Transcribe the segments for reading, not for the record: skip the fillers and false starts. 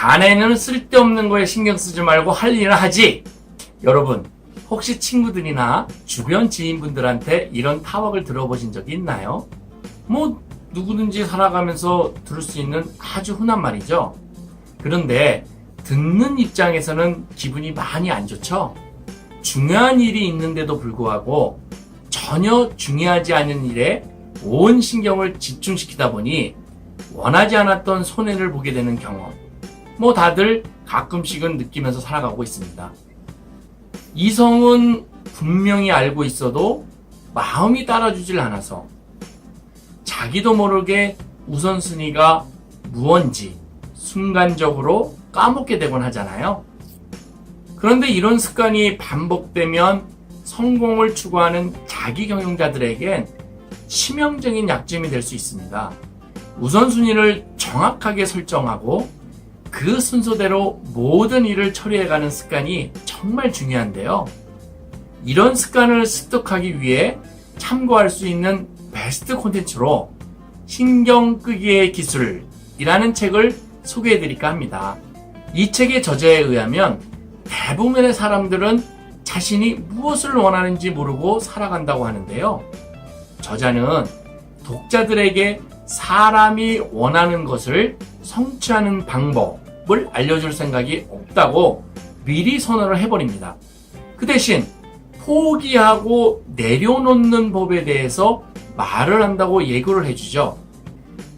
자네는 쓸데없는 거에 신경 쓰지 말고 할 일을 하지. 여러분, 혹시 친구들이나 주변 지인분들한테 이런 타박을 들어보신 적이 있나요? 누구든지 살아가면서 들을 수 있는 아주 흔한 말이죠. 그런데 듣는 입장에서는 기분이 많이 안 좋죠? 중요한 일이 있는데도 불구하고 전혀 중요하지 않은 일에 온 신경을 집중시키다 보니 원하지 않았던 손해를 보게 되는 경험, 다들 가끔씩은 느끼면서 살아가고 있습니다. 이성은 분명히 알고 있어도 마음이 따라주질 않아서 자기도 모르게 우선순위가 무언지 순간적으로 까먹게 되곤 하잖아요. 그런데 이런 습관이 반복되면 성공을 추구하는 자기 경영자들에겐 치명적인 약점이 될 수 있습니다. 우선순위를 정확하게 설정하고 그 순서대로 모든 일을 처리해가는 습관이 정말 중요한데요. 이런 습관을 습득하기 위해 참고할 수 있는 베스트 콘텐츠로 신경 끄기의 기술이라는 책을 소개해드릴까 합니다. 이 책의 저자에 의하면 대부분의 사람들은 자신이 무엇을 원하는지 모르고 살아간다고 하는데요. 저자는 독자들에게 사람이 원하는 것을 성취하는 방법을 알려줄 생각이 없다고 미리 선언을 해버립니다. 그 대신 포기하고 내려놓는 법에 대해서 말을 한다고 예고를 해주죠.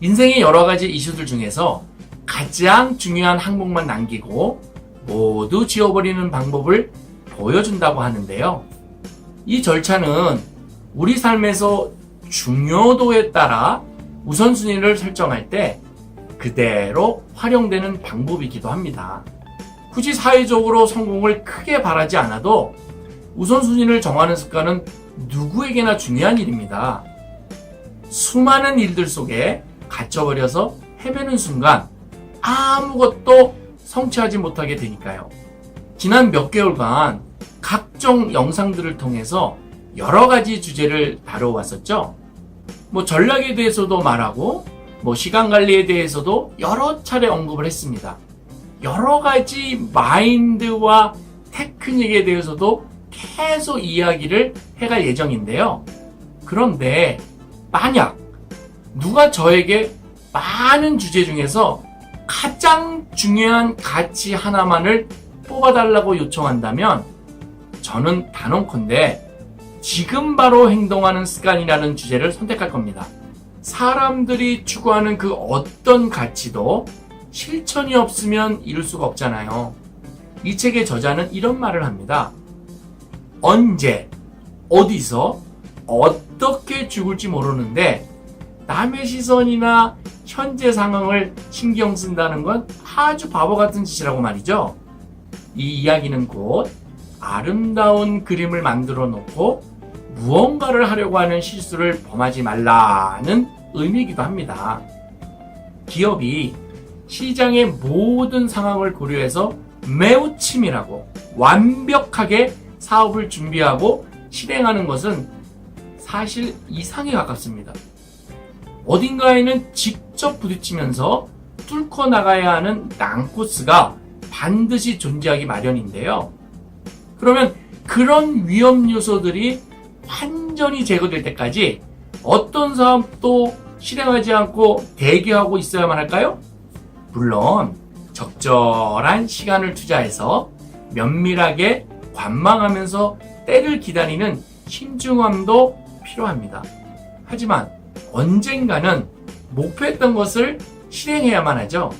인생의 여러 가지 이슈들 중에서 가장 중요한 항목만 남기고 모두 지워버리는 방법을 보여준다고 하는데요. 이 절차는 우리 삶에서 중요도에 따라 우선순위를 설정할 때 그대로 활용되는 방법이기도 합니다. 굳이 사회적으로 성공을 크게 바라지 않아도 우선순위를 정하는 습관은 누구에게나 중요한 일입니다. 수많은 일들 속에 갇혀버려서 헤매는 순간 아무것도 성취하지 못하게 되니까요. 지난 몇 개월간 각종 영상들을 통해서 여러 가지 주제를 다뤄왔었죠. 전략에 대해서도 말하고 시간 관리에 대해서도 여러 차례 언급을 했습니다. 여러 가지 마인드와 테크닉에 대해서도 계속 이야기를 해갈 예정인데요. 그런데 만약 누가 저에게 많은 주제 중에서 가장 중요한 가치 하나만을 뽑아달라고 요청한다면 저는 단언컨대 지금 바로 행동하는 습관이라는 주제를 선택할 겁니다. 사람들이 추구하는 그 어떤 가치도 실천이 없으면 이룰 수가 없잖아요. 이 책의 저자는 이런 말을 합니다. 언제, 어디서, 어떻게 죽을지 모르는데 남의 시선이나 현재 상황을 신경 쓴다는 건 아주 바보 같은 짓이라고 말이죠. 이 이야기는 곧 아름다운 그림을 만들어 놓고 무언가를 하려고 하는 실수를 범하지 말라는 의미이기도 합니다. 기업이 시장의 모든 상황을 고려해서 매우 치밀하고 완벽하게 사업을 준비하고 실행하는 것은 사실 이상에 가깝습니다. 어딘가에는 직접 부딪히면서 뚫고 나가야 하는 난코스가 반드시 존재하기 마련인데요. 그러면 그런 위험 요소들이 완전히 제거될 때까지 어떤 사업도 실행하지 않고 대기하고 있어야만 할까요? 물론 적절한 시간을 투자해서 면밀하게 관망하면서 때를 기다리는 신중함도 필요합니다. 하지만 언젠가는 목표했던 것을 실행해야만 하죠.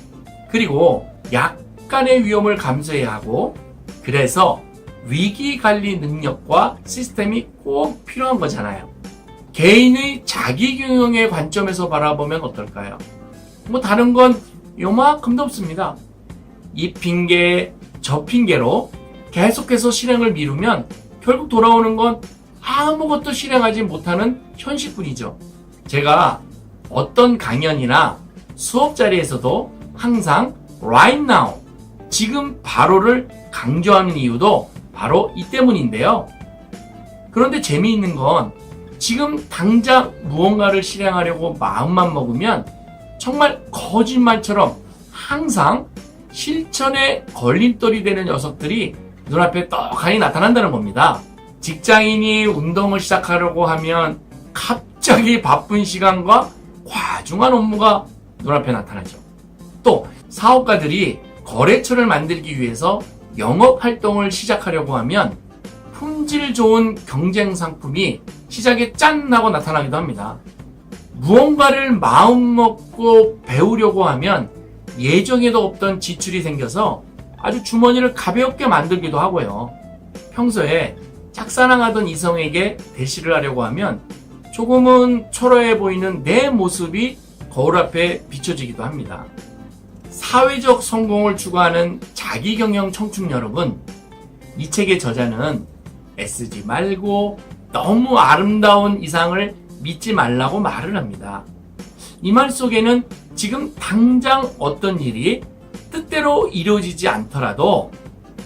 그리고 약간의 위험을 감수해야 하고, 그래서 위기관리 능력과 시스템이 꼭 필요한 거잖아요. 개인의 자기경영의 관점에서 바라보면 어떨까요? 다른 건 요만큼도 없습니다. 이 핑계 저 핑계로 계속해서 실행을 미루면 결국 돌아오는 건 아무것도 실행하지 못하는 현실뿐이죠. 제가 어떤 강연이나 수업 자리에서도 항상 right now, 지금 바로를 강조하는 이유도 바로 이 때문인데요. 그런데 재미있는 건 지금 당장 무언가를 실행하려고 마음만 먹으면 정말 거짓말처럼 항상 실천에 걸림돌이 되는 녀석들이 눈앞에 떡하니 나타난다는 겁니다. 직장인이 운동을 시작하려고 하면 갑자기 바쁜 시간과 과중한 업무가 눈앞에 나타나죠. 또 사업가들이 거래처를 만들기 위해서 영업 활동을 시작하려고 하면 품질 좋은 경쟁 상품이 시장에 짠 하고 나타나기도 합니다. 무언가를 마음먹고 배우려고 하면 예정에도 없던 지출이 생겨서 아주 주머니를 가볍게 만들기도 하고요. 평소에 짝사랑하던 이성에게 대시를 하려고 하면 조금은 초라해 보이는 내 모습이 거울 앞에 비춰지기도 합니다. 사회적 성공을 추구하는 자기경영 청춘 여러분, 이 책의 저자는 애쓰지 말고 너무 아름다운 이상을 믿지 말라고 말을 합니다. 이 말 속에는 지금 당장 어떤 일이 뜻대로 이루어지지 않더라도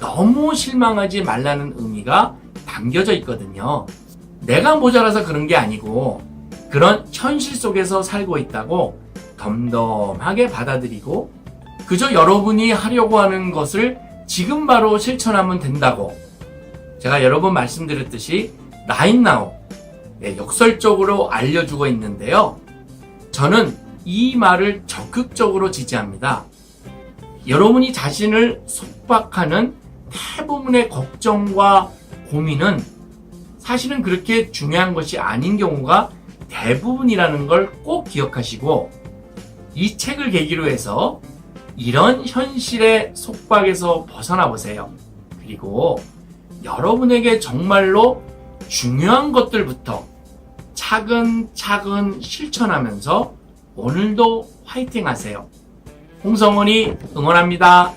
너무 실망하지 말라는 의미가 담겨져 있거든요. 내가 모자라서 그런 게 아니고 그런 현실 속에서 살고 있다고 덤덤하게 받아들이고 그저 여러분이 하려고 하는 것을 지금 바로 실천하면 된다고 제가 여러 번 말씀드렸듯이 right now 역설적으로 알려주고 있는데요. 저는 이 말을 적극적으로 지지합니다. 여러분이 자신을 속박하는 대부분의 걱정과 고민은 사실은 그렇게 중요한 것이 아닌 경우가 대부분이라는 걸 꼭 기억하시고 이 책을 계기로 해서 이런 현실의 속박에서 벗어나 보세요. 그리고 여러분에게 정말로 중요한 것들부터 차근차근 실천하면서 오늘도 화이팅 하세요. 홍성훈이 응원합니다.